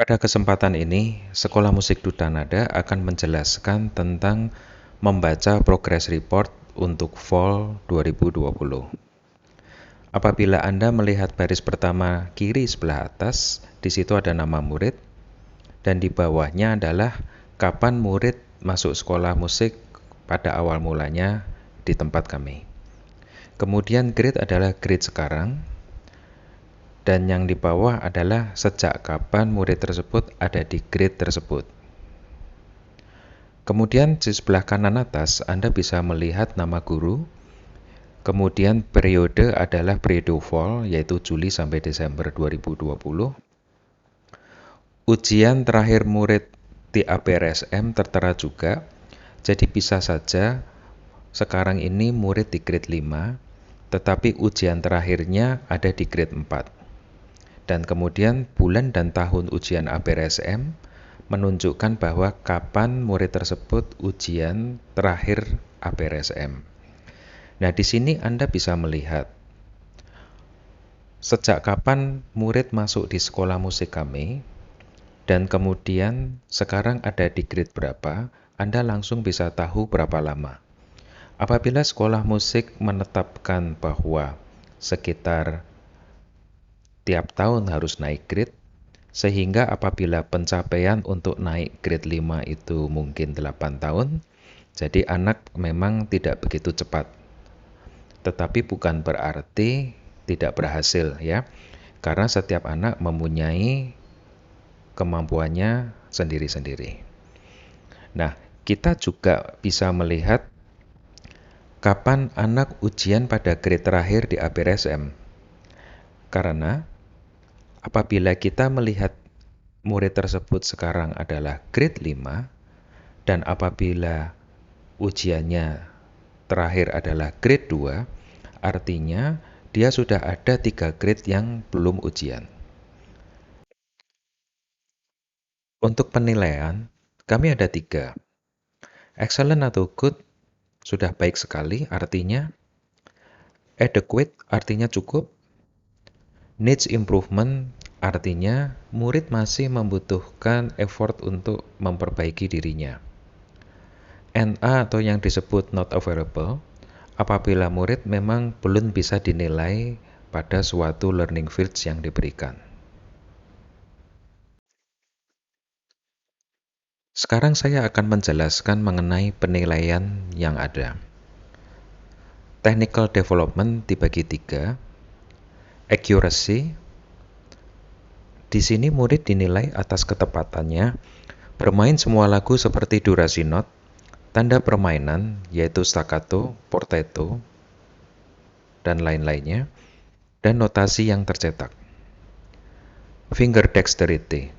Pada kesempatan ini, Sekolah Musik Duta Nada akan menjelaskan tentang membaca progress report untuk Fall 2020. Apabila Anda melihat baris pertama kiri sebelah atas, di situ ada nama murid, dan di bawahnya adalah kapan murid masuk sekolah musik pada awal mulanya di tempat kami. Kemudian grade adalah grade sekarang, dan yang di bawah adalah sejak kapan murid tersebut ada di grade tersebut. Kemudian di sebelah kanan atas Anda bisa melihat nama guru. Kemudian periode adalah periode fall, yaitu Juli sampai Desember 2020. Ujian terakhir murid di APRSM tertera juga. Jadi bisa saja sekarang ini murid di grade 5, tetapi ujian terakhirnya ada di grade 4. Dan kemudian bulan dan tahun ujian APRSM menunjukkan bahwa kapan murid tersebut ujian terakhir APRSM. Nah, di sini Anda bisa melihat sejak kapan murid masuk di sekolah musik kami, dan kemudian sekarang ada di grade berapa, Anda langsung bisa tahu berapa lama. Apabila sekolah musik menetapkan bahwa sekitar tiap tahun harus naik grade, sehingga apabila pencapaian untuk naik grade 5 itu mungkin 8 tahun, jadi anak memang tidak begitu cepat. Tetapi bukan berarti tidak berhasil ya. Karena setiap anak mempunyai kemampuannya sendiri-sendiri. Nah, kita juga bisa melihat kapan anak ujian pada grade terakhir di APRSM. Karena apabila kita melihat murid tersebut sekarang adalah grade 5, dan apabila ujiannya terakhir adalah grade 2, artinya dia sudah ada 3 grade yang belum ujian. Untuk penilaian, kami ada 3. Excellent atau good sudah baik sekali, artinya adequate artinya cukup, needs improvement artinya murid masih membutuhkan effort untuk memperbaiki dirinya. NA atau yang disebut not available apabila murid memang belum bisa dinilai pada suatu learning fields yang diberikan. Sekarang saya akan menjelaskan mengenai penilaian yang ada. Technical development dibagi 3. Accuracy. Di sini murid dinilai atas ketepatannya bermain semua lagu seperti durasi not, tanda permainan yaitu staccato, portato, dan lain-lainnya, dan notasi yang tercetak. Finger dexterity.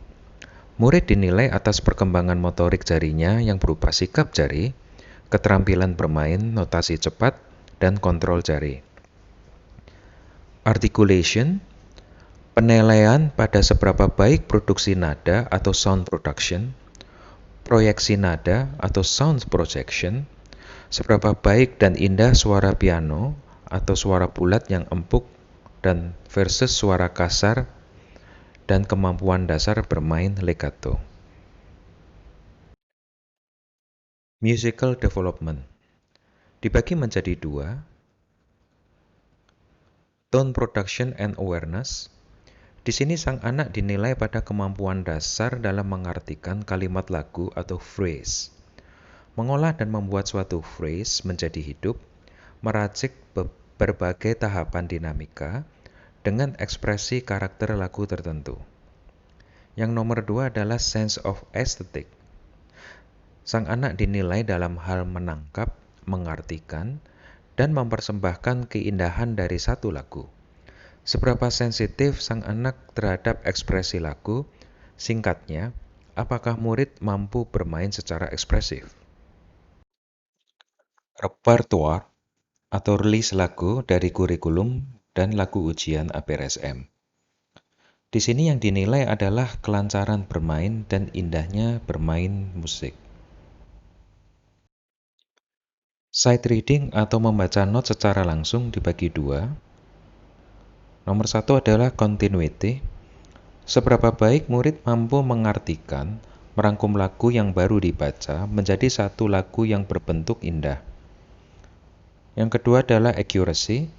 Murid dinilai atas perkembangan motorik jarinya yang berupa sikap jari, keterampilan bermain, notasi cepat, dan kontrol jari. Articulation. Penilaian pada seberapa baik produksi nada atau sound production, proyeksi nada atau sound projection, seberapa baik dan indah suara piano atau suara bulat yang empuk dan versus suara kasar, dan kemampuan dasar bermain legato. Musical development dibagi menjadi 2. Tone production and awareness. Di sini sang anak dinilai pada kemampuan dasar dalam mengartikan kalimat lagu atau phrase, mengolah dan membuat suatu phrase menjadi hidup, meracik berbagai tahapan dinamika dengan ekspresi karakter lagu tertentu. Yang nomor 2 adalah sense of aesthetic. Sang anak dinilai dalam hal menangkap, mengartikan, dan mempersembahkan keindahan dari satu lagu. Seberapa sensitif sang anak terhadap ekspresi lagu? Singkatnya, apakah murid mampu bermain secara ekspresif? Repertoire atau list lagu dari kurikulum dan lagu ujian APRSM. Di sini yang dinilai adalah kelancaran bermain dan indahnya bermain musik. Sight reading atau membaca not secara langsung dibagi 2. Nomor 1 adalah continuity. Seberapa baik murid mampu mengartikan, merangkum lagu yang baru dibaca menjadi satu lagu yang berbentuk indah. Yang kedua adalah accuracy.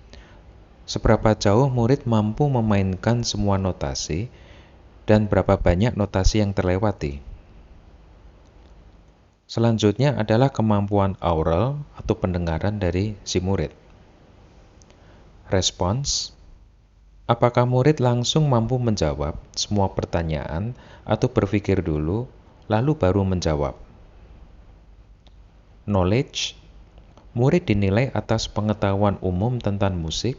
Seberapa jauh murid mampu memainkan semua notasi dan berapa banyak notasi yang terlewati. Selanjutnya adalah kemampuan aural atau pendengaran dari si murid. Respons. Apakah murid langsung mampu menjawab semua pertanyaan atau berpikir dulu, lalu baru menjawab? Knowledge. Murid dinilai atas pengetahuan umum tentang musik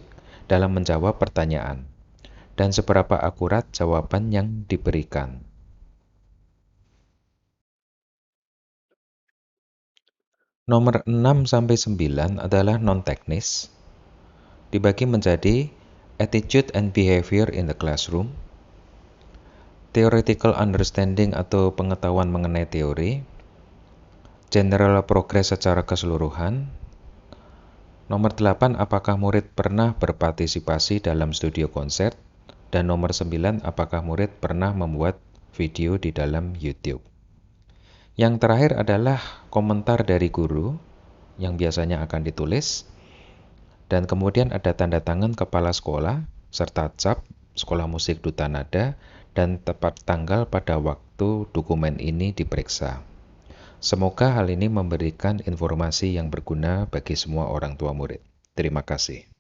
dalam menjawab pertanyaan, dan seberapa akurat jawaban yang diberikan. Nomor 6-9 adalah non-teknis, dibagi menjadi attitude and behavior in the classroom, theoretical understanding atau pengetahuan mengenai teori, general progress secara keseluruhan. Nomor 8, apakah murid pernah berpartisipasi dalam studio konser? Dan nomor 9, apakah murid pernah membuat video di dalam YouTube? Yang terakhir adalah komentar dari guru yang biasanya akan ditulis. Dan kemudian ada tanda tangan kepala sekolah serta cap Sekolah Musik Duta Nada dan tepat tanggal pada waktu dokumen ini diperiksa. Semoga hal ini memberikan informasi yang berguna bagi semua orang tua murid. Terima kasih.